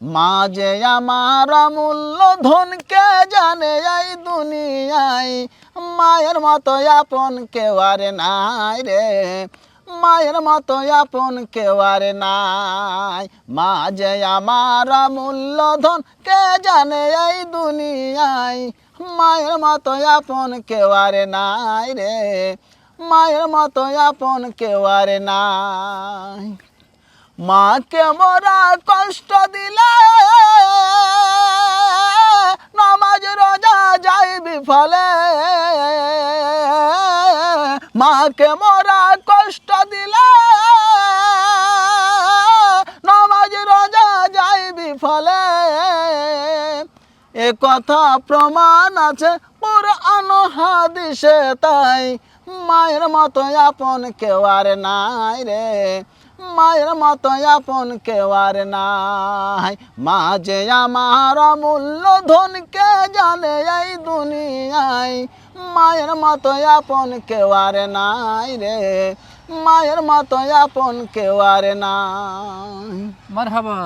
মা যে আমার অমূল্য ধন, কে জানে এই দুনিয়ায়, মায়ের মতো আপন কেউ আর নাই রে, মায়ের মতো আপন কেউ আর নাই। মা যে আমার অমূল্য ধন, কে জানে এই দুনিয়ায়, মায়ের মতো আপন কেউ আর নাই রে, মায়ের মতো আপন কেউ আর নাই। মাকে মোরা কষ্ট দিলে নামাজ রোজা যাই বিফলে, মাকে মোরা কষ্ট দিলে নামাজ রোজা যাই বিফলে। এ কথা প্রমাণ আছে কুরআন হাদিসে, তাই মায়ের মতো আপন কেউ আর নাই রে, মায়ের মতো আপন কেউ আর নাই। মা যে আমার অমূল্য ধন, কে জানে এই দুনিয়ায়, মায়ের মতো আপন কেউ আর নাই রে, মায়ের মতো আপন কেউ আর নাই। মারহাবা।